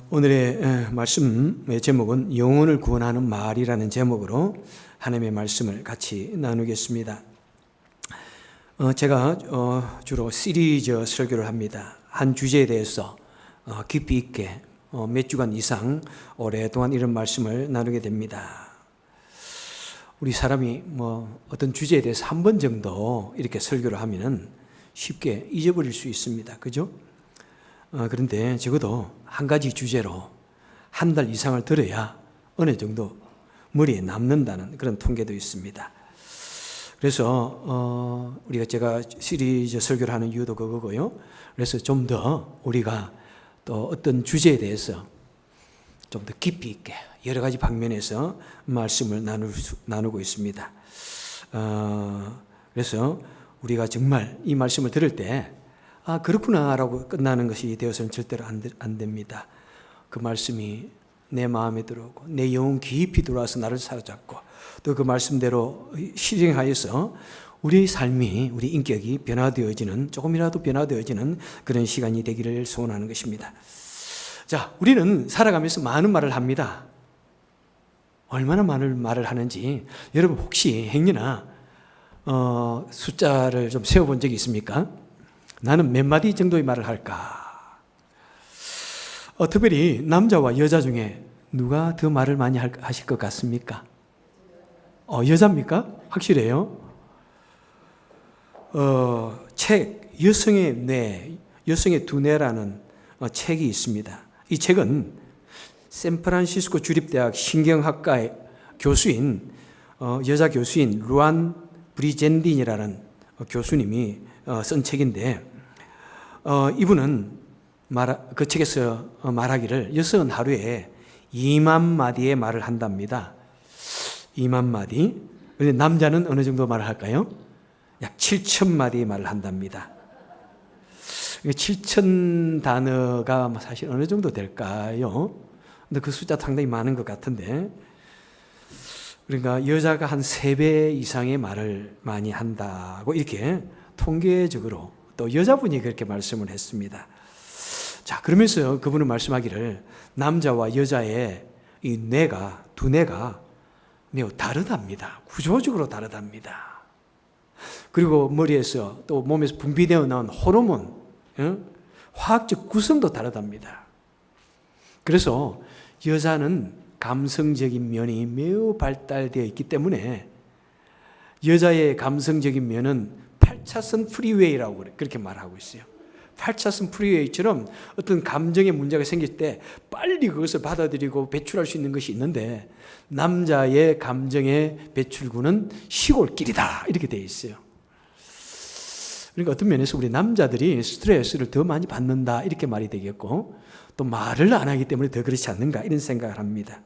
오늘의 말씀의 제목은 영혼을 구원하는 말이라는 제목으로 하나님의 말씀을 같이 나누겠습니다. 제가 주로 시리즈 설교를 합니다. 한 주제에 대해서 깊이 있게 몇 주간 이상 오랫동안 이런 말씀을 나누게 됩니다. 우리 사람이 어떤 주제에 대해서 한 번 정도 이렇게 설교를 하면은 쉽게 잊어버릴 수 있습니다. 그죠? 그런데 적어도 한 가지 주제로 한 달 이상을 들어야 어느 정도 머리에 남는다는 그런 통계도 있습니다. 그래서 제가 시리즈 설교를 하는 이유도 그거고요. 그래서 좀 더 우리가 또 어떤 주제에 대해서 좀 더 깊이 있게 여러 가지 방면에서 말씀을 나누고 있습니다. 그래서 우리가 정말 이 말씀을 들을 때 그렇구나 라고 끝나는 것이 되어서는 절대로 안 됩니다. 그 말씀이 내 마음에 들어오고 내 영혼 깊이 들어와서 나를 사로잡고 또 그 말씀대로 실행하여서 우리의 삶이, 우리 인격이 변화되어지는, 조금이라도 변화되어지는 그런 시간이 되기를 소원하는 것입니다. 자, 우리는 살아가면서 많은 말을 합니다. 얼마나 많은 말을 하는지 여러분 혹시 행여나 숫자를 좀 세워본 적이 있습니까? 나는 몇 마디 정도의 말을 할까? 특별히 남자와 여자 중에 누가 더 말을 많이 하실 것 같습니까? 여자입니까? 확실해요? 책 여성의 뇌, 여성의 두뇌라는 책이 있습니다. 이 책은 샌프란시스코 주립대학 신경학과의 교수인 여자 교수인 루안 브리젠딘이라는 교수님이 쓴 책인데 이분은 그 책에서 말하기를 여성은 하루에 2만 마디의 말을 한답니다. 2만 마디. 그런데 남자는 어느 정도 말을 할까요? 약 7천 마디의 말을 한답니다. 7천 단어가 사실 어느 정도 될까요? 근데 그 숫자 상당히 많은 것 같은데, 그러니까 여자가 한 3배 이상의 말을 많이 한다고 이렇게 통계적으로 또 여자분이 그렇게 말씀을 했습니다. 자, 그러면서 그분은 말씀하기를 남자와 여자의 이 뇌가, 두뇌가 매우 다르답니다. 구조적으로 다르답니다. 그리고 머리에서 또 몸에서 분비되어 나온 호르몬, 화학적 구성도 다르답니다. 그래서 여자는 감성적인 면이 매우 발달되어 있기 때문에 여자의 감성적인 면은 8차선 프리웨이라고 그렇게 말하고 있어요. 8차선 프리웨이처럼 어떤 감정의 문제가 생길 때 빨리 그것을 받아들이고 배출할 수 있는 것이 있는데 남자의 감정의 배출구는 시골길이다 이렇게 되어 있어요. 그러니까 어떤 면에서 우리 남자들이 스트레스를 더 많이 받는다 이렇게 말이 되겠고 또 말을 안 하기 때문에 더 그렇지 않는가 이런 생각을 합니다.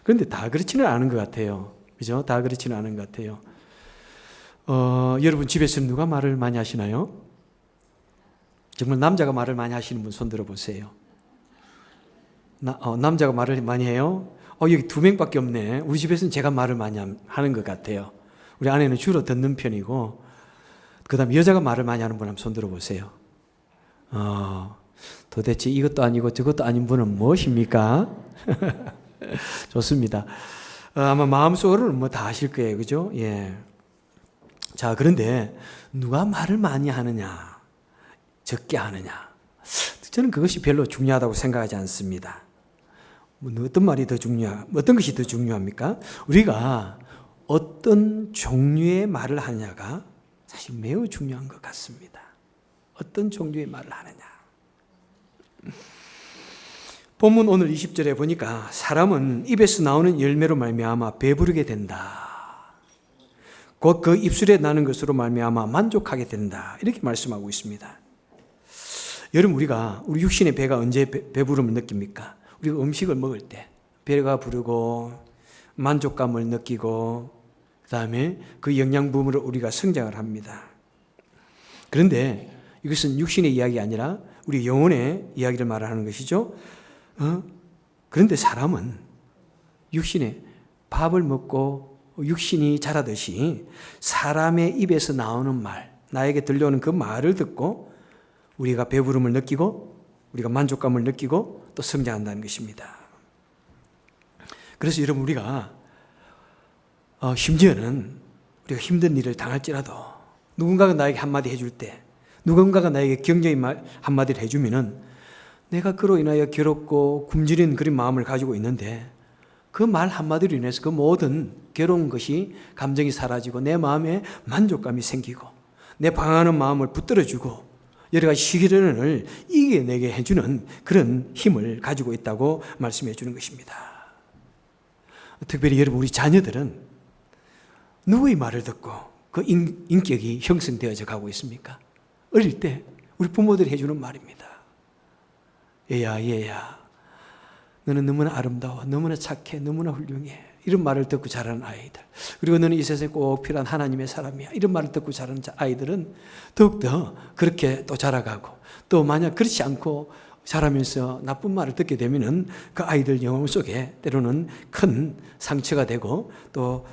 그런데 다 그렇지는 않은 것 같아요. 그죠? 다 그렇지는 않은 것 같아요. 여러분 집에서는 누가 말을 많이 하시나요? 정말 남자가 말을 많이 하시는 분 손 들어보세요. 남자가 말을 많이 해요? 여기 2명밖에 없네. 우리 집에서는 제가 말을 많이 하는 것 같아요. 우리 아내는 주로 듣는 편이고 그 다음에 여자가 말을 많이 하는 분 한번 손 들어보세요. 도대체 이것도 아니고 저것도 아닌 분은 무엇입니까? 좋습니다. 아마 마음속으로는 다 아실 거예요. 그죠? 예. 자, 그런데 누가 말을 많이 하느냐, 적게 하느냐. 저는 그것이 별로 중요하다고 생각하지 않습니다. 어떤 말이 더 어떤 것이 더 중요합니까? 우리가 어떤 종류의 말을 하느냐가 사실 매우 중요한 것 같습니다. 어떤 종류의 말을 하느냐. 본문 오늘 20절에 보니까 사람은 입에서 나오는 열매로 말미암아 배부르게 된다. 곧 그 입술에 나는 것으로 말미암아 만족하게 된다. 이렇게 말씀하고 있습니다. 여러분 우리 육신의 배가 언제 배부름을 느낍니까? 우리가 음식을 먹을 때 배가 부르고 만족감을 느끼고 그 다음에 그 영양분으로 우리가 성장을 합니다. 그런데 이것은 육신의 이야기가 아니라 우리 영혼의 이야기를 말하는 것이죠. 그런데 사람은 육신의 밥을 먹고 육신이 자라듯이 사람의 입에서 나오는 말, 나에게 들려오는 그 말을 듣고 우리가 배부름을 느끼고 우리가 만족감을 느끼고 또 성장한다는 것입니다. 그래서 여러분 우리가 심지어는 우리가 힘든 일을 당할지라도 누군가가 나에게 한마디 해줄 때, 누군가가 나에게 격려의 말 한마디를 해주면은 내가 그로 인하여 괴롭고 굶주린 그런 마음을 가지고 있는데 그 말 한마디로 인해서 그 모든 괴로운 것이 감정이 사라지고 내 마음에 만족감이 생기고 내 방황하는 마음을 붙들어주고 여러 가지 시련을 이겨내게 해주는 그런 힘을 가지고 있다고 말씀해 주는 것입니다. 특별히 여러분 우리 자녀들은 누구의 말을 듣고 그 인격이 형성되어져 가고 있습니까? 어릴 때 우리 부모들이 해주는 말입니다. 얘야 너는 너무나 아름다워, 너무나 착해, 너무나 훌륭해, 이런 말을 듣고 자라는 아이들, 그리고 너는 이 세상에 꼭 필요한 하나님의 사람이야, 이런 말을 듣고 자라는 아이들은 더욱더 그렇게 또 자라가고, 또 만약 그렇지 않고 자라면서 나쁜 말을 듣게 되면은 그 아이들 영혼 속에 때로는 큰 상처가 되고 또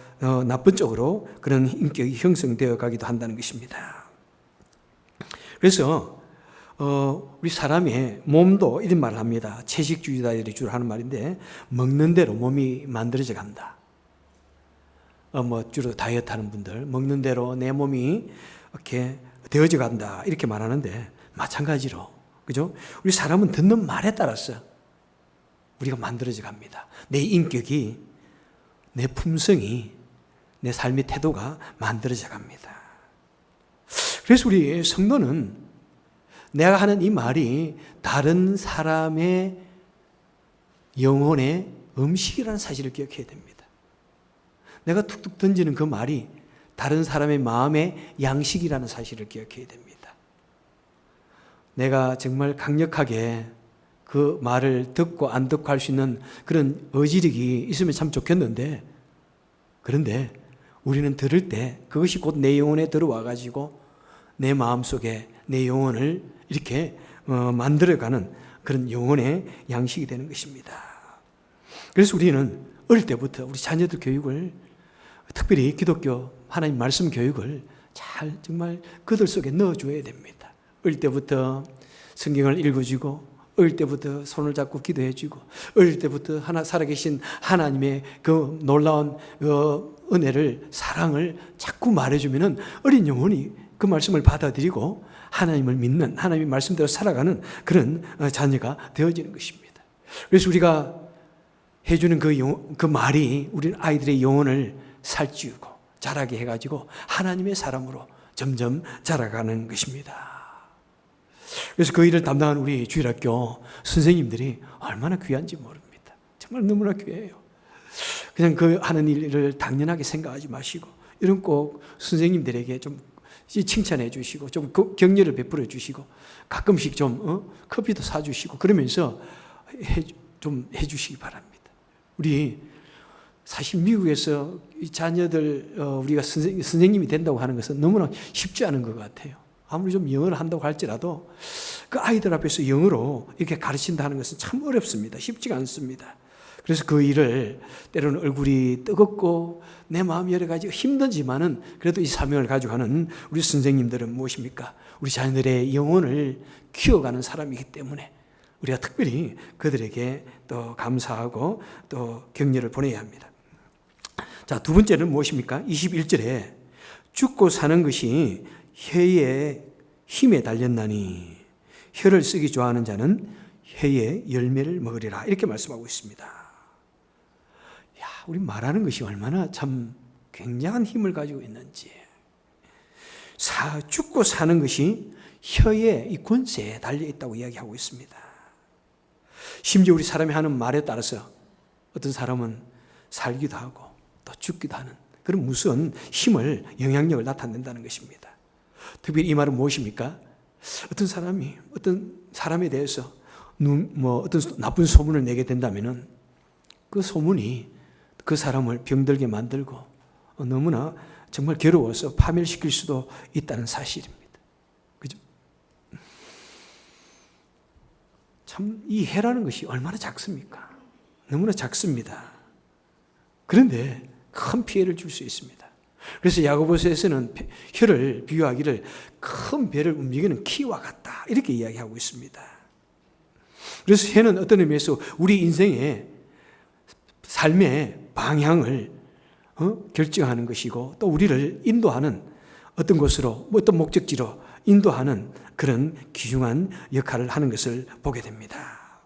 나쁜 쪽으로 그런 인격이 형성되어 가기도 한다는 것입니다. 그래서 우리 사람의 몸도 이런 말을 합니다. 채식주의자들이 주로 하는 말인데, 먹는 대로 몸이 만들어져 간다. 주로 다이어트 하는 분들, 먹는 대로 내 몸이 이렇게 되어져 간다, 이렇게 말하는데, 마찬가지로, 그죠? 우리 사람은 듣는 말에 따라서 우리가 만들어져 갑니다. 내 인격이, 내 품성이, 내 삶의 태도가 만들어져 갑니다. 그래서 우리 성도는 내가 하는 이 말이 다른 사람의 영혼의 음식이라는 사실을 기억해야 됩니다. 내가 툭툭 던지는 그 말이 다른 사람의 마음의 양식이라는 사실을 기억해야 됩니다. 내가 정말 강력하게 그 말을 듣고 안 듣고 할 수 있는 그런 의지력이 있으면 참 좋겠는데, 그런데 우리는 들을 때 그것이 곧 내 영혼에 들어와 가지고 내 마음속에 내 영혼을 이렇게 만들어가는 그런 영혼의 양식이 되는 것입니다. 그래서 우리는 어릴 때부터 우리 자녀들 교육을, 특별히 기독교 하나님 말씀 교육을 잘 정말 그들 속에 넣어줘야 됩니다. 어릴 때부터 성경을 읽어주고, 어릴 때부터 손을 잡고 기도해주고, 어릴 때부터 살아계신 하나님의 그 놀라운 은혜를, 사랑을 자꾸 말해주면은 어린 영혼이 그 말씀을 받아들이고 하나님을 믿는, 하나님의 말씀대로 살아가는 그런 자녀가 되어지는 것입니다. 그래서 우리가 해주는 그 말이 우리 아이들의 영혼을 살찌우고 자라게 해가지고 하나님의 사람으로 점점 자라가는 것입니다. 그래서 그 일을 담당하는 우리 주일학교 선생님들이 얼마나 귀한지 모릅니다. 정말 너무나 귀해요. 그냥 그 하는 일을 당연하게 생각하지 마시고, 이런 꼭 선생님들에게 좀 칭찬해 주시고, 좀 격려를 베풀어 주시고, 가끔씩 좀 커피도 사주시고, 그러면서 좀 해주시기 바랍니다. 우리 사실 미국에서 이 자녀들 우리가 선생님이 된다고 하는 것은 너무나 쉽지 않은 것 같아요. 아무리 좀 영어를 한다고 할지라도 그 아이들 앞에서 영어로 이렇게 가르친다 하는 것은 참 어렵습니다. 쉽지가 않습니다. 그래서 그 일을 때로는 얼굴이 뜨겁고 내 마음이 여러 가지 힘들지만은 그래도 이 사명을 가지고 하는 우리 선생님들은 무엇입니까? 우리 자녀들의 영혼을 키워가는 사람이기 때문에 우리가 특별히 그들에게 또 감사하고 또 격려를 보내야 합니다. 자, 두 번째는 무엇입니까? 21절에 죽고 사는 것이 혀의 힘에 달렸나니 혀를 쓰기 좋아하는 자는 혀의 열매를 먹으리라, 이렇게 말씀하고 있습니다. 야, 우리 말하는 것이 얼마나 참 굉장한 힘을 가지고 있는지. 죽고 사는 것이 혀의 이 권세에 달려 있다고 이야기하고 있습니다. 심지어 우리 사람이 하는 말에 따라서 어떤 사람은 살기도 하고 또 죽기도 하는 그런 무서운 힘을, 영향력을 나타낸다는 것입니다. 특별히 이 말은 무엇입니까? 어떤 사람이 어떤 사람에 대해서 어떤 나쁜 소문을 내게 된다면은 그 소문이 그 사람을 병들게 만들고 너무나 정말 괴로워서 파멸시킬 수도 있다는 사실입니다. 그죠? 참 이 해라는 것이 얼마나 작습니까? 너무나 작습니다. 그런데 큰 피해를 줄 수 있습니다. 그래서 야고보서에서는 혀를 비유하기를 큰 배를 움직이는 키와 같다, 이렇게 이야기하고 있습니다. 그래서 해는 어떤 의미에서 우리 인생의 삶의 방향을 결정하는 것이고 또 우리를 인도하는 어떤 곳으로 어떤 목적지로 인도하는 그런 귀중한 역할을 하는 것을 보게 됩니다.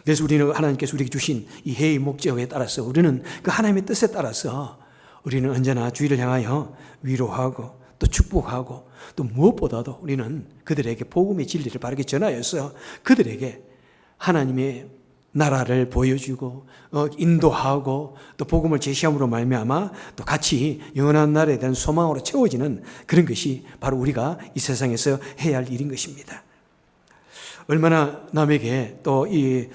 그래서 우리는 하나님께서 우리에게 주신 이 해의 목적에 따라서 우리는 그 하나님의 뜻에 따라서 우리는 언제나 주위를 향하여 위로하고 또 축복하고 또 무엇보다도 우리는 그들에게 복음의 진리를 바르게 전하여서 그들에게 하나님의 나라를 보여주고 인도하고 또 복음을 제시함으로 말미암아 또 같이 영원한 나라에 대한 소망으로 채워지는 그런 것이 바로 우리가 이 세상에서 해야 할 일인 것입니다. 얼마나 남에게 또 이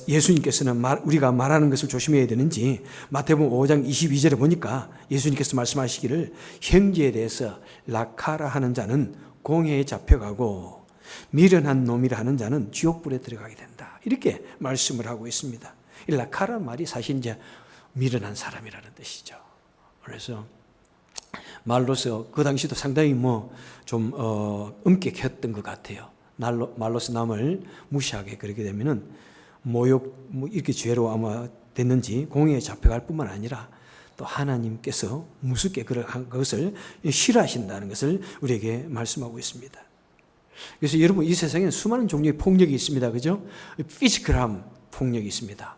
예수님께서는 우리가 말하는 것을 조심해야 되는지 마태복음 5장 22절에 보니까 예수님께서 말씀하시기를 형제에 대해서 라카라 하는 자는 공회에 잡혀가고 미련한 놈이라 하는 자는 지옥불에 들어가게 된다. 이렇게 말씀을 하고 있습니다. 이 라카라는 말이 사실 이제 미련한 사람이라는 뜻이죠. 그래서 말로서 그 당시도 상당히 좀 엄격했던 것 같아요. 말로서 남을 무시하게 그렇게 되면은 모욕 이렇게 죄로 아마 됐는지 공회에 잡혀갈 뿐만 아니라 또 하나님께서 무섭게 그런 것을 싫어하신다는 것을 우리에게 말씀하고 있습니다. 그래서 여러분 이 세상에는 수많은 종류의 폭력이 있습니다. 그죠? 피지컬한 폭력이 있습니다.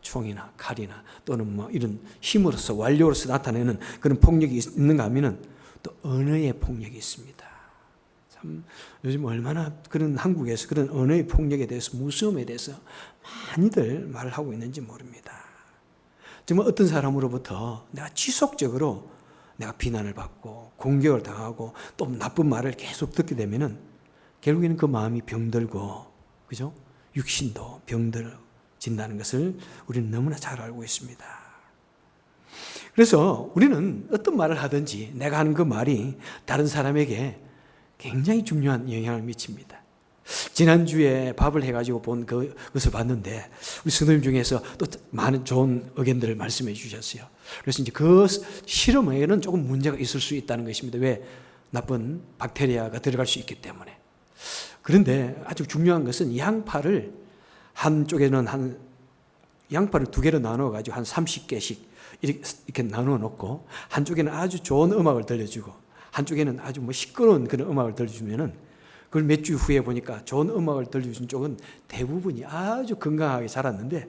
총이나 칼이나 또는 이런 힘으로서 완료로서 나타내는 그런 폭력이 있는가 하면은 또 언어의 폭력이 있습니다. 참 요즘 얼마나 그런 한국에서 그런 언어의 폭력에 대해서 무서움에 대해서 많이들 말을 하고 있는지 모릅니다. 정말 어떤 사람으로부터 내가 지속적으로 내가 비난을 받고 공격을 당하고 또 나쁜 말을 계속 듣게 되면은 결국에는 그 마음이 병들고 그죠? 육신도 병들어진다는 것을 우리는 너무나 잘 알고 있습니다. 그래서 우리는 어떤 말을 하든지 내가 하는 그 말이 다른 사람에게 굉장히 중요한 영향을 미칩니다. 지난주에 밥을 해가지고 본 그것을 봤는데 우리 성도님 중에서 또 많은 좋은 의견들을 말씀해 주셨어요. 그래서 이제 그 실험에는 조금 문제가 있을 수 있다는 것입니다. 왜? 나쁜 박테리아가 들어갈 수 있기 때문에. 그런데 아주 중요한 것은 양파를 한쪽에는 양파를 두 개로 나눠가지고 한 30개씩 이렇게 나누어 놓고 한쪽에는 아주 좋은 음악을 들려주고 한쪽에는 아주 시끄러운 그런 음악을 들려주면은 그걸 몇 주 후에 보니까 좋은 음악을 들려주는 쪽은 대부분이 아주 건강하게 자랐는데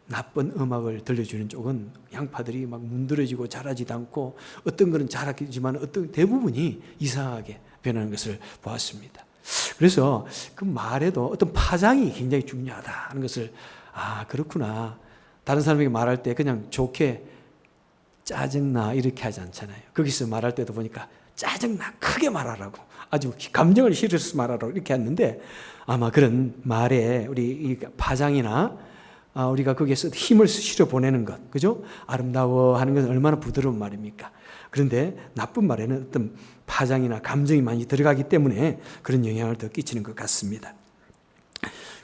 나쁜 음악을 들려주는 쪽은 양파들이 막 문드러지고 자라지도 않고 어떤 거는 자라지만 어떤 대부분이 이상하게 변하는 것을 보았습니다. 그래서 그 말에도 어떤 파장이 굉장히 중요하다는 것을 그렇구나. 다른 사람에게 말할 때 그냥 좋게 짜증나 이렇게 하지 않잖아요. 거기서 말할 때도 보니까 짜증나 크게 말하라고 아주 감정을 실어서 말하라고 이렇게 했는데 아마 그런 말에 우리 이 파장이나 우리가 거기에서 힘을 실어 보내는 것, 그죠? 아름다워 하는 것은 얼마나 부드러운 말입니까? 그런데 나쁜 말에는 어떤 파장이나 감정이 많이 들어가기 때문에 그런 영향을 더 끼치는 것 같습니다.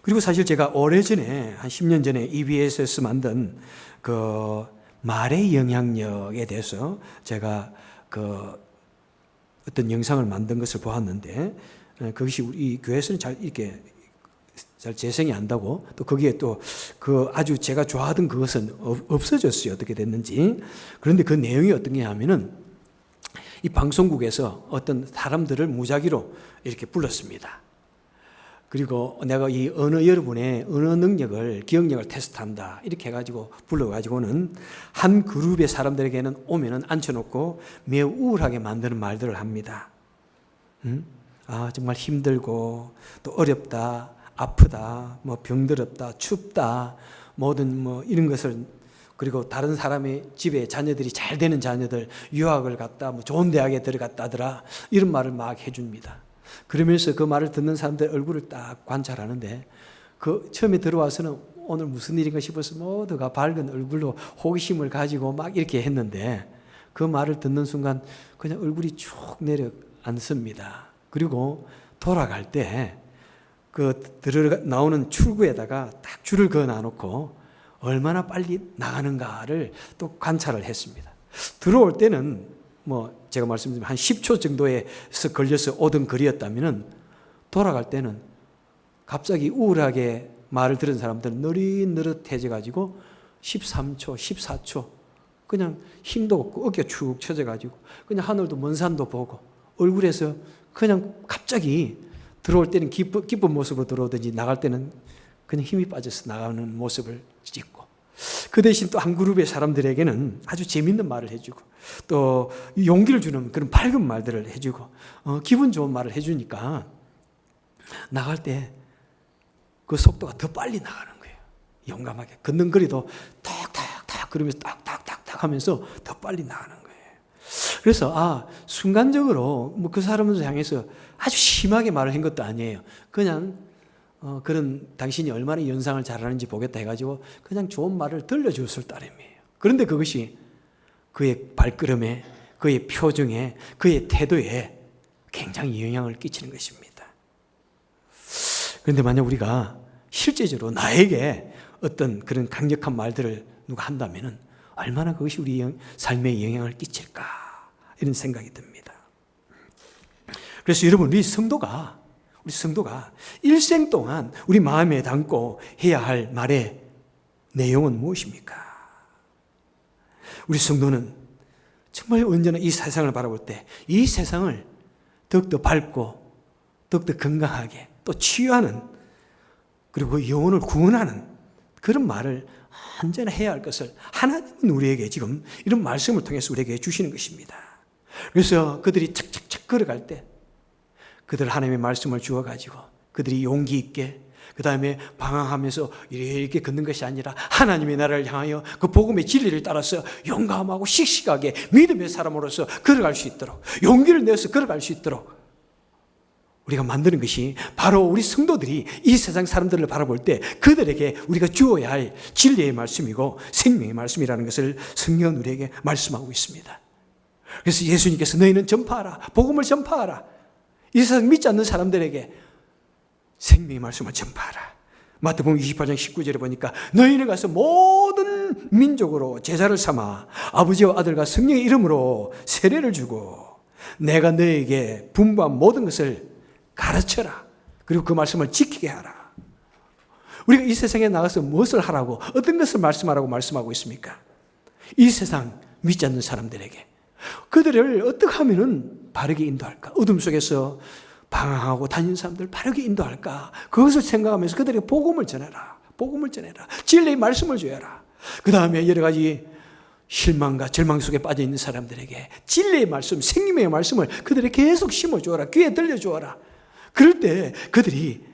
그리고 사실 제가 오래전에 한 10년 전에 EBS에서 만든 그 말의 영향력에 대해서 제가 그 어떤 영상을 만든 것을 보았는데 그것이 우리 교회에서는 잘 이렇게 잘 재생이 안 되고 또 거기에 또 그 아주 제가 좋아하던 그것은 없어졌어요. 어떻게 됐는지. 그런데 그 내용이 어떤 게 하면은 이 방송국에서 어떤 사람들을 무작위로 이렇게 불렀습니다. 그리고 내가 이 여러분의 언어 능력을, 기억력을 테스트한다. 이렇게 해가지고 불러가지고는 한 그룹의 사람들에게는 오면은 앉혀놓고 매우 우울하게 만드는 말들을 합니다. 정말 힘들고 또 어렵다, 아프다, 병들었다, 춥다, 모든 이런 것을 그리고 다른 사람의 집에 자녀들이 잘 되는 자녀들 유학을 갔다, 좋은 대학에 들어갔다더라 이런 말을 막 해줍니다. 그러면서 그 말을 듣는 사람들 얼굴을 딱 관찰하는데 그 처음에 들어와서는 오늘 무슨 일인가 싶어서 모두가 밝은 얼굴로 호기심을 가지고 막 이렇게 했는데 그 말을 듣는 순간 그냥 얼굴이 쭉 내려앉습니다. 그리고 돌아갈 때 나오는 출구에다가 딱 줄을 그어 놔놓고 얼마나 빨리 나가는가를 또 관찰을 했습니다. 들어올 때는 제가 말씀드린 한 10초 정도에서 걸려서 오던 거리였다면은 돌아갈 때는 갑자기 우울하게 말을 들은 사람들은 느릿느릿해져가지고 13초, 14초 그냥 힘도 없고 어깨가 축 처져가지고 그냥 하늘도 먼 산도 보고 얼굴에서 그냥 갑자기 들어올 때는 기쁜 모습으로 들어오든지 나갈 때는 그냥 힘이 빠져서 나가는 모습을 찍고, 그 대신 또 한 그룹의 사람들에게는 아주 재밌는 말을 해주고 또 용기를 주는 그런 밝은 말들을 해주고 기분 좋은 말을 해주니까 나갈 때 그 속도가 더 빨리 나가는 거예요. 용감하게 걷는 거리도 탁탁탁 그러면서 딱딱딱딱 하면서 더 빨리 나가는 거예요. 그래서 순간적으로 뭐 그 사람을 향해서 아주 심하게 말을 한 것도 아니에요. 그냥 그런 당신이 얼마나 연상을 잘하는지 보겠다 해가지고 그냥 좋은 말을 들려주었을 따름이에요. 그런데 그것이 그의 발걸음에, 그의 표정에, 그의 태도에 굉장히 영향을 끼치는 것입니다. 그런데 만약 우리가 실제적으로 나에게 어떤 그런 강력한 말들을 누가 한다면 얼마나 그것이 우리 삶에 영향을 끼칠까 이런 생각이 듭니다. 그래서 여러분, 우리 성도가 일생 동안 우리 마음에 담고 해야 할 말의 내용은 무엇입니까? 우리 성도는 정말 언제나 이 세상을 바라볼 때 이 세상을 더욱더 밝고 더욱더 건강하게 또 치유하는, 그리고 그 영혼을 구원하는 그런 말을 언제나 해야 할 것을 하나님은 우리에게 지금 이런 말씀을 통해서 우리에게 주시는 것입니다. 그래서 그들이 착착착 걸어갈 때 그들 하나님의 말씀을 주어가지고 그들이 용기 있게, 그 다음에 방황하면서 이렇게 걷는 것이 아니라 하나님의 나라를 향하여 그 복음의 진리를 따라서 용감하고 씩씩하게 믿음의 사람으로서 걸어갈 수 있도록, 용기를 내서 걸어갈 수 있도록 우리가 만드는 것이 바로 우리 성도들이 이 세상 사람들을 바라볼 때 그들에게 우리가 주어야 할 진리의 말씀이고 생명의 말씀이라는 것을 성경은 우리에게 말씀하고 있습니다. 그래서 예수님께서 너희는 전파하라, 복음을 전파하라, 이 세상 믿지 않는 사람들에게 생명의 말씀을 전파하라. 마태복음 28장 19절에 보니까 너희는 가서 모든 민족으로 제자를 삼아 아버지와 아들과 성령의 이름으로 세례를 주고 내가 너희에게 분부한 모든 것을 가르쳐라. 그리고 그 말씀을 지키게 하라. 우리가 이 세상에 나가서 무엇을 하라고, 어떤 것을 말씀하라고 말씀하고 있습니까? 이 세상 믿지 않는 사람들에게 그들을 어떻게 하면 바르게 인도할까? 어둠 속에서 방황하고 다니는 사람들을 바르게 인도할까? 그것을 생각하면서 그들에게 복음을 전해라. 복음을 전해라. 진리의 말씀을 줘라. 그 다음에 여러 가지 실망과 절망 속에 빠져 있는 사람들에게 진리의 말씀, 생명의 말씀을 그들에게 계속 심어주어라. 귀에 들려주어라. 그럴 때 그들이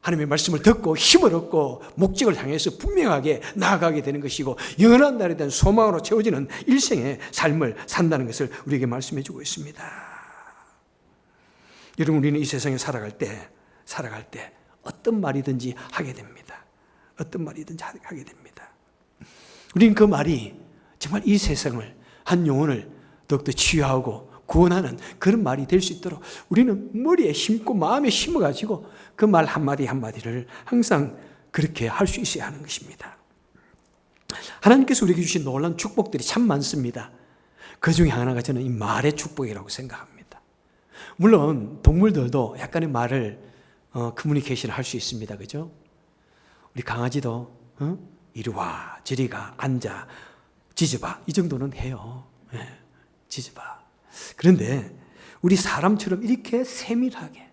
하나님의 말씀을 듣고 힘을 얻고 목적을 향해서 분명하게 나아가게 되는 것이고 영원한 날에 대한 소망으로 채워지는 일생의 삶을 산다는 것을 우리에게 말씀해 주고 있습니다. 여러분, 우리는 이 세상에 살아갈 때 어떤 말이든지 하게 됩니다. 어떤 말이든지 하게 됩니다. 우리는 그 말이 정말 이 세상을, 한 영혼을 더욱더 치유하고 구원하는 그런 말이 될 수 있도록 우리는 머리에 심고 마음에 심어가지고 그 말 한마디 한마디를 항상 그렇게 할 수 있어야 하는 것입니다. 하나님께서 우리에게 주신 놀라운 축복들이 참 많습니다. 그 중에 하나가 저는 이 말의 축복이라고 생각합니다. 물론 동물들도 약간의 말을 커뮤니케이션을 할 수 있습니다. 그죠? 우리 강아지도 이리 와, 저리 가, 앉아, 짖어봐, 이 정도는 해요. 짖어봐. 그런데 우리 사람처럼 이렇게 세밀하게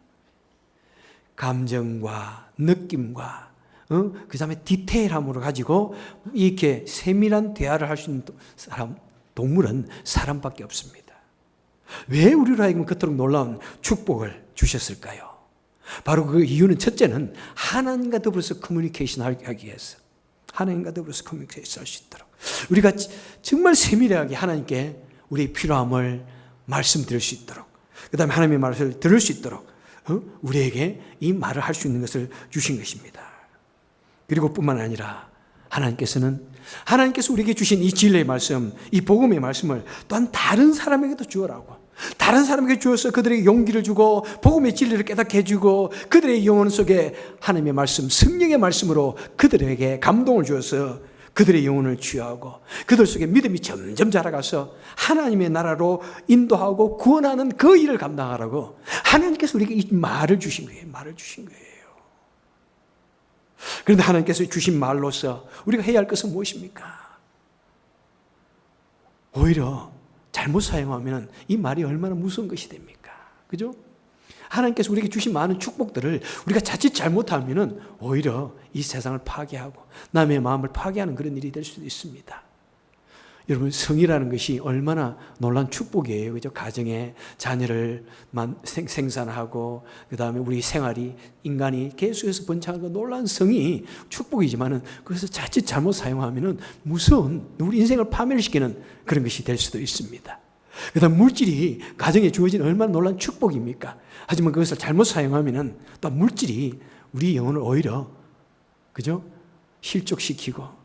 감정과 느낌과 그 다음에 디테일함으로 가지고 이렇게 세밀한 대화를 할 수 있는 동물은 사람밖에 없습니다. 왜 우리로 하여금 그토록 놀라운 축복을 주셨을까요? 바로 그 이유는 첫째는 하나님과 더불어서 커뮤니케이션 하기 위해서, 하나님과 더불어서 커뮤니케이션 할 수 있도록 우리가 정말 세밀하게 하나님께 우리의 필요함을 말씀드릴 수 있도록, 그 다음에 하나님의 말을 들을 수 있도록 우리에게 이 말을 할 수 있는 것을 주신 것입니다. 그리고 뿐만 아니라 하나님께서 우리에게 주신 이 진리의 말씀, 이 복음의 말씀을 또한 다른 사람에게도 주어라고, 다른 사람에게 주어서 그들에게 용기를 주고 복음의 진리를 깨닫게 해주고 그들의 영혼 속에 하나님의 말씀, 성령의 말씀으로 그들에게 감동을 주어서 그들의 영혼을 치유하고 그들 속에 믿음이 점점 자라가서 하나님의 나라로 인도하고 구원하는 그 일을 감당하라고 하나님께서 우리에게 이 말을 주신 거예요. 말을 주신 거예요. 그런데 하나님께서 주신 말로서 우리가 해야 할 것은 무엇입니까? 오히려 잘못 사용하면 이 말이 얼마나 무서운 것이 됩니까? 그죠? 하나님께서 우리에게 주신 많은 축복들을 우리가 자칫 잘못하면 오히려 이 세상을 파괴하고 남의 마음을 파괴하는 그런 일이 될 수도 있습니다. 여러분, 성이라는 것이 얼마나 놀라운 축복이에요. 그죠? 가정에 자녀를 생산하고, 그 다음에 우리 생활이, 인간이 계속해서 번창하고 놀라운 성이 축복이지만은 그것을 자칫 잘못 사용하면은 무서운 우리 인생을 파멸시키는 그런 것이 될 수도 있습니다. 그 다음 물질이 가정에 주어진 얼마나 놀라운 축복입니까? 하지만 그것을 잘못 사용하면은 또 물질이 우리 영혼을 오히려, 그죠? 실족시키고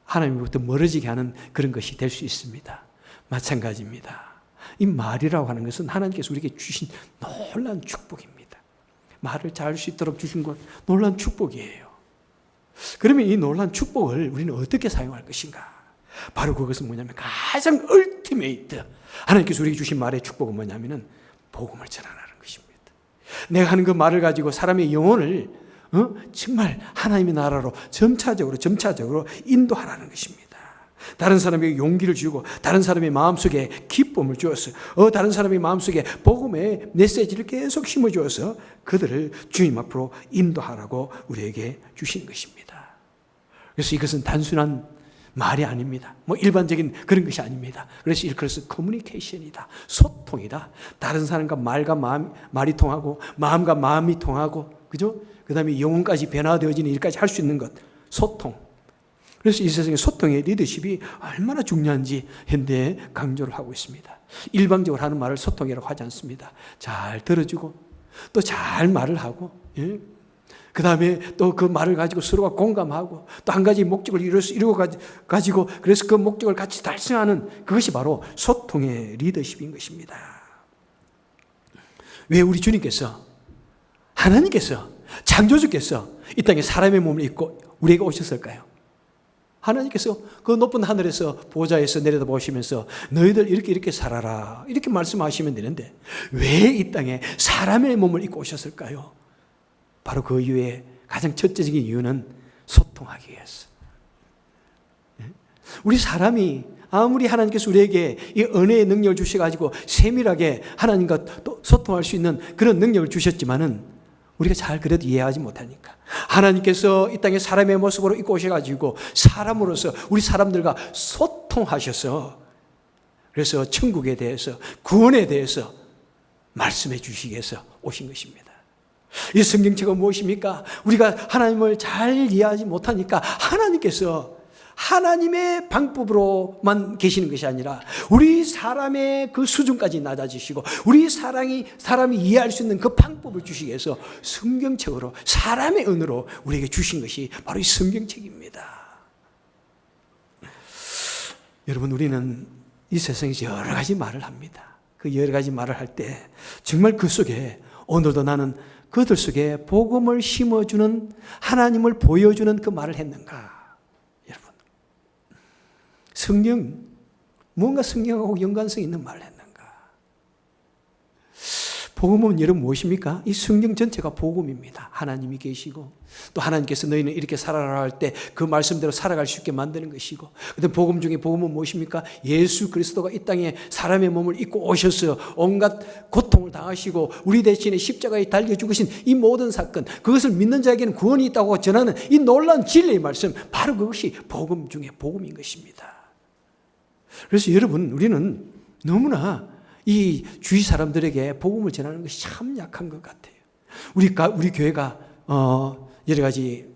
하나님으로부터 멀어지게 하는 그런 것이 될 수 있습니다. 마찬가지입니다. 이 말이라고 하는 것은 하나님께서 우리에게 주신 놀라운 축복입니다. 말을 잘 할 수 있도록 주신 것 놀라운 축복이에요. 그러면 이 놀라운 축복을 우리는 어떻게 사용할 것인가? 바로 그것은 뭐냐면 가장 얼티메이트, 하나님께서 우리에게 주신 말의 축복은 뭐냐면은 복음을 전하라는 것입니다. 내가 하는 그 말을 가지고 사람의 영혼을 정말 하나님의 나라로 점차적으로 인도하라는 것입니다. 다른 사람에게 용기를 주고 다른 사람의 마음속에 기쁨을 주어서 다른 사람의 마음속에 복음의 메시지를 계속 심어주어서 그들을 주님 앞으로 인도하라고 우리에게 주신 것입니다. 그래서 이것은 단순한 말이 아닙니다. 뭐 일반적인 그런 것이 아닙니다. 그래서 이것은 커뮤니케이션이다. 소통이다. 다른 사람과 말이 통하고 마음과 마음이 통하고, 그죠? 그 다음에 영혼까지 변화되어지는 일까지 할 수 있는 것, 소통. 그래서 이 세상에 소통의 리더십이 얼마나 중요한지 현대에 강조를 하고 있습니다. 일방적으로 하는 말을 소통이라고 하지 않습니다. 잘 들어주고 또 잘 말을 하고, 예? 그 다음에 또 그 말을 가지고 서로가 공감하고 또 한 가지 목적을 이루고 가지고 그래서 그 목적을 같이 달성하는 그것이 바로 소통의 리더십인 것입니다. 왜 우리 주님께서, 하나님께서, 창조주께서 이 땅에 사람의 몸을 입고 우리에게 오셨을까요? 하나님께서 그 높은 하늘에서 보좌에서 내려다보시면서 너희들 이렇게 살아라 이렇게 말씀하시면 되는데 왜 이 땅에 사람의 몸을 입고 오셨을까요? 바로 그 이유의 가장 첫째적인 이유는 소통하기 위해서. 우리 사람이 아무리 하나님께서 우리에게 이 은혜의 능력을 주셔가지고 세밀하게 하나님과 또 소통할 수 있는 그런 능력을 주셨지만은 우리가 잘 그래도 이해하지 못하니까 하나님께서 이 땅에 사람의 모습으로 입고 오셔가지고 사람으로서 우리 사람들과 소통하셔서 그래서 천국에 대해서 구원에 대해서 말씀해 주시기 위해서 오신 것입니다. 이 성경책은 무엇입니까? 우리가 하나님을 잘 이해하지 못하니까 하나님께서 하나님의 방법으로만 계시는 것이 아니라 우리 사람의 그 수준까지 낮아지시고 우리 사람이 이해할 수 있는 그 방법을 주시기 위해서 성경책으로 사람의 은으로 우리에게 주신 것이 바로 이 성경책입니다. 여러분, 우리는 이 세상에서 여러 가지 말을 합니다. 그 여러 가지 말을 할 때 정말 그 속에 오늘도 나는 그들 속에 복음을 심어주는 하나님을 보여주는 그 말을 했는가? 여러분, 뭔가 성경하고 연관성 있는 말을 했는가? 복음은 여러분 무엇입니까? 이 성경 전체가 복음입니다. 하나님이 계시고 또 하나님께서 너희는 이렇게 살아라 할 때 그 말씀대로 살아갈 수 있게 만드는 것이고, 그다음 복음 중에 복음은 무엇입니까? 예수 그리스도가 이 땅에 사람의 몸을 입고 오셔서 온갖 고통을 당하시고 우리 대신에 십자가에 달려 죽으신 이 모든 사건, 그것을 믿는 자에게는 구원이 있다고 전하는 이 놀라운 진리의 말씀, 바로 그것이 복음 중에 복음인 것입니다. 그래서 여러분, 우리는 너무나 이 주위 사람들에게 복음을 전하는 것이 참 약한 것 같아요. 우리 교회가 여러 가지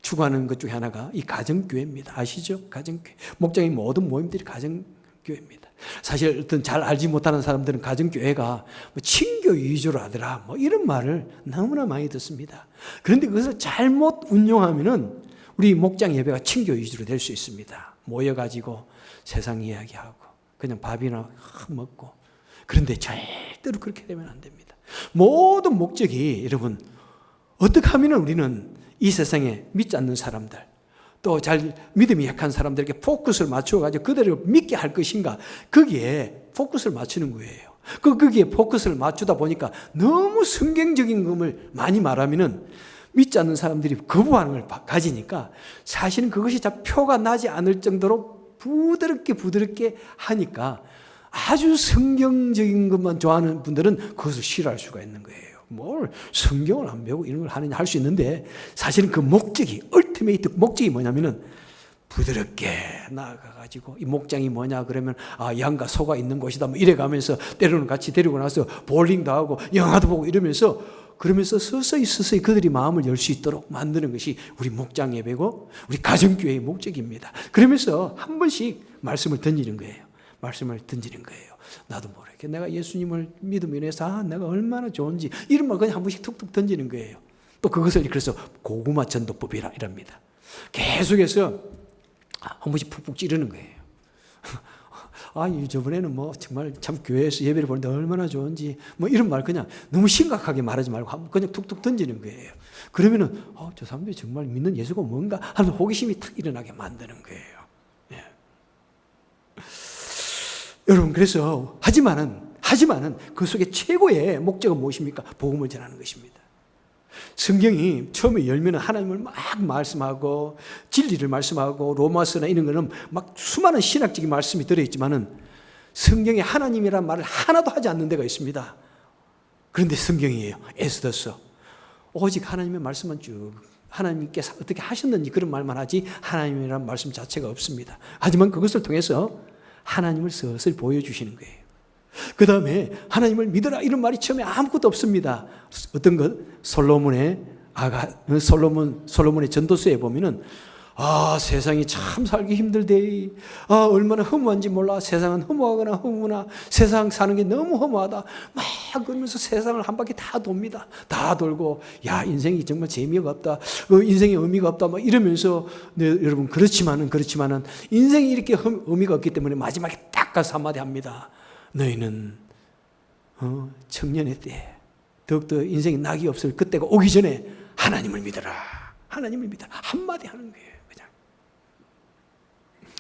추구하는 것 중에 하나가 이 가정교회입니다. 아시죠? 가정교회. 목장의 모든 모임들이 가정교회입니다. 사실 어떤 잘 알지 못하는 사람들은 가정교회가 뭐 친교 위주로 하더라 뭐 이런 말을 너무나 많이 듣습니다. 그런데 그것을 잘못 운용하면은 우리 목장 예배가 친교 위주로 될 수 있습니다. 모여가지고 세상 이야기하고 그냥 밥이나 먹고. 그런데 절대로 그렇게 되면 안 됩니다. 모든 목적이 여러분, 어떻게 하면 우리는 이 세상에 믿지 않는 사람들, 또 잘 믿음이 약한 사람들에게 포커스를 맞춰가지고 그들을 믿게 할 것인가, 거기에 포커스를 맞추는 거예요. 거기에 포커스를 맞추다 보니까 너무 성경적인 것을 많이 말하면은 믿지 않는 사람들이 거부하는 걸 가지니까 사실은 그것이 잘 표가 나지 않을 정도로 부드럽게 하니까 아주 성경적인 것만 좋아하는 분들은 그것을 싫어할 수가 있는 거예요. 뭘 성경을 안 배우고 이런 걸 하느냐 할 수 있는데 사실은 그 목적이, 얼티메이트 목적이 뭐냐면은 부드럽게 나아가가지고 이 목장이 뭐냐 그러면 양과 소가 있는 곳이다 뭐 이래가면서 때로는 같이 데리고 나서 볼링도 하고 영화도 보고 이러면서 그러면서 서서히 그들이 마음을 열 수 있도록 만드는 것이 우리 목장 예배고 우리 가정교회의 목적입니다. 그러면서 한 번씩 말씀을 던지는 거예요. 말씀을 던지는 거예요. 나도 모르게 내가 예수님을 믿음으로 인해서 내가 얼마나 좋은지 이런 말 그냥 한 번씩 툭툭 던지는 거예요. 또 그것을 그래서 고구마 전도법이라 이랍니다. 계속해서 한 번씩 푹푹 찌르는 거예요. 저번에는 뭐 정말 참 교회에서 예배를 보는데 얼마나 좋은지 뭐 이런 말 그냥 너무 심각하게 말하지 말고 그냥 툭툭 던지는 거예요. 그러면은 저 사람들이 정말 믿는 예수가 뭔가 하는 호기심이 탁 일어나게 만드는 거예요. 예. 여러분 그래서 하지만은 그 속에 최고의 목적은 무엇입니까? 복음을 전하는 것입니다. 성경이 처음에 열면은 하나님을 막 말씀하고 진리를 말씀하고 로마서나 이런 거는 막 수많은 신학적인 말씀이 들어있지만은 성경에 하나님이라는 말을 하나도 하지 않는 데가 있습니다. 그런데 성경이에요. 에스더서. 오직 하나님의 말씀만 쭉 하나님께서 어떻게 하셨는지 그런 말만 하지 하나님이라는 말씀 자체가 없습니다. 하지만 그것을 통해서 하나님을 서서히 보여주시는 거예요. 그 다음에 하나님을 믿어라 이런 말이 처음에 아무것도 없습니다. 어떤 것? 솔로몬의 전도서에 보면은 세상이 참 살기 힘들대. 얼마나 허무한지 몰라. 세상은 허무하구나. 세상 사는 게 너무 허무하다. 막 그러면서 세상을 한 바퀴 다 돕니다. 다 돌고 인생이 정말 재미가 없다. 인생에 의미가 없다. 막 이러면서 여러분 그렇지만은 인생이 이렇게 의미가 없기 때문에 마지막에 딱 가서 한마디 합니다. 너희는 청년의 때 더욱더 인생에 낙이 없을 그때가 오기 전에 하나님을 믿어라. 하나님을 믿어라. 한마디 하는 거예요. 그냥.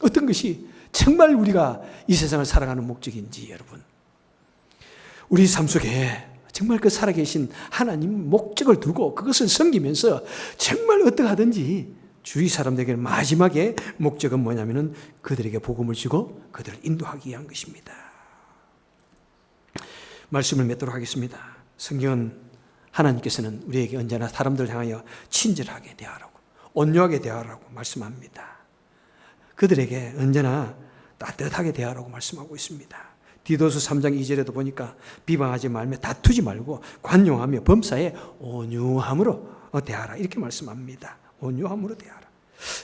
어떤 것이 정말 우리가 이 세상을 살아가는 목적인지 여러분. 우리 삶 속에 정말 그 살아계신 하나님 목적을 두고 그것을 섬기면서 정말 어떻게 하든지 주위 사람들에게 마지막에 목적은 뭐냐면은 그들에게 복음을 주고 그들을 인도하기 위한 것입니다. 말씀을 맺도록 하겠습니다. 성경은 하나님께서는 우리에게 언제나 사람들을 향하여 친절하게 대하라고 온유하게 대하라고 말씀합니다. 그들에게 언제나 따뜻하게 대하라고 말씀하고 있습니다. 디도서 3장 2절에도 보니까 비방하지 말며 다투지 말고 관용하며 범사에 온유함으로 대하라 이렇게 말씀합니다. 온유함으로 대하라.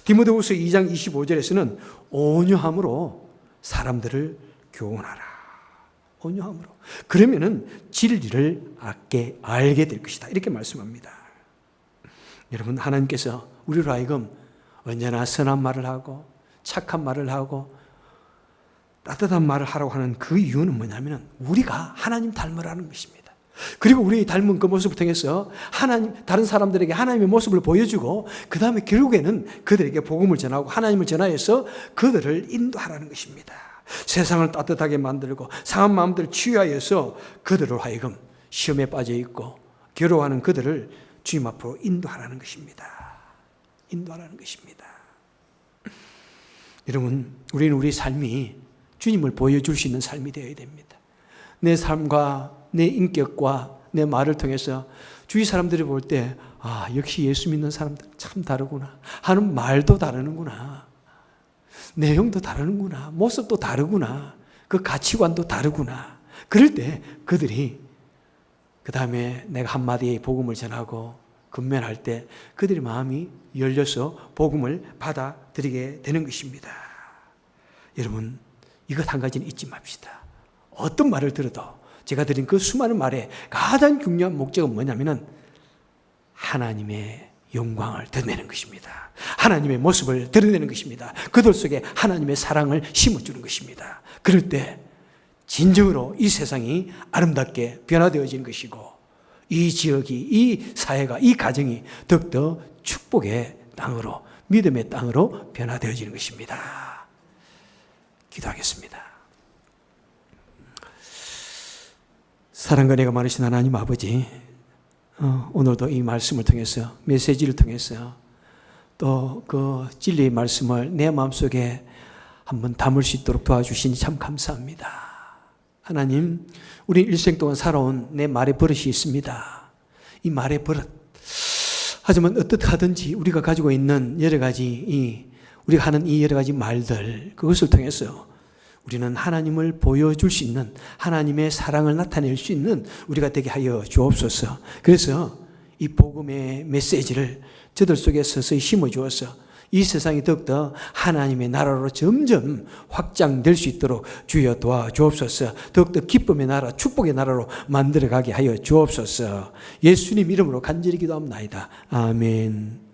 디모데후서 2장 25절에서는 온유함으로 사람들을 교훈하라. 온유함으로. 그러면은 진리를 알게 될 것이다. 이렇게 말씀합니다. 여러분 하나님께서 우리로 하여금 언제나 선한 말을 하고 착한 말을 하고 따뜻한 말을 하라고 하는 그 이유는 뭐냐면 우리가 하나님 닮으라는 것입니다. 그리고 우리 닮은 그 모습을 통해서 다른 사람들에게 하나님의 모습을 보여주고 그 다음에 결국에는 그들에게 복음을 전하고 하나님을 전하여서 그들을 인도하라는 것입니다. 세상을 따뜻하게 만들고 상한 마음들을 치유하여서 그들로 하여금 시험에 빠져 있고 괴로워하는 그들을 주님 앞으로 인도하라는 것입니다. 인도하라는 것입니다. 여러분, 우리는 우리 삶이 주님을 보여줄 수 있는 삶이 되어야 됩니다. 내 삶과 내 인격과 내 말을 통해서 주위 사람들이 볼 때 역시 예수 믿는 사람들 참 다르구나 하는 말도 다르는구나. 내용도 다르는구나. 모습도 다르구나. 그 가치관도 다르구나. 그럴 때 그들이 그 다음에 내가 한마디의 복음을 전하고 근면할 때 그들의 마음이 열려서 복음을 받아들이게 되는 것입니다. 여러분 이것 한 가지는 잊지 맙시다. 어떤 말을 들어도 제가 드린 그 수많은 말에 가장 중요한 목적은 뭐냐면은 하나님의 영광을 드러내는 것입니다. 하나님의 모습을 드러내는 것입니다. 그들 속에 하나님의 사랑을 심어주는 것입니다. 그럴 때 진정으로 이 세상이 아름답게 변화되어지는 것이고 이 지역이, 이 사회가, 이 가정이 더욱더 축복의 땅으로, 믿음의 땅으로 변화되어지는 것입니다. 기도하겠습니다. 사랑과 은혜가 많으신 하나님 아버지, 오늘도 이 말씀을 통해서, 메시지를 통해서 또 그 진리의 말씀을 내 마음속에 한번 담을 수 있도록 도와주시니 참 감사합니다. 하나님, 우리 일생 동안 살아온 내 말의 버릇이 있습니다. 이 말의 버릇. 하지만 어떻게하든지 우리가 가지고 있는 여러 가지 우리가 하는 이 여러 가지 말들, 그것을 통해서 우리는 하나님을 보여줄 수 있는, 하나님의 사랑을 나타낼 수 있는 우리가 되게 하여 주옵소서. 그래서 이 복음의 메시지를 저들 속에 서서히 심어주어서 이 세상이 더욱더 하나님의 나라로 점점 확장될 수 있도록 주여 도와주옵소서. 더욱더 기쁨의 나라, 축복의 나라로 만들어가게 하여 주옵소서. 예수님 이름으로 간절히 기도합니다. 아멘.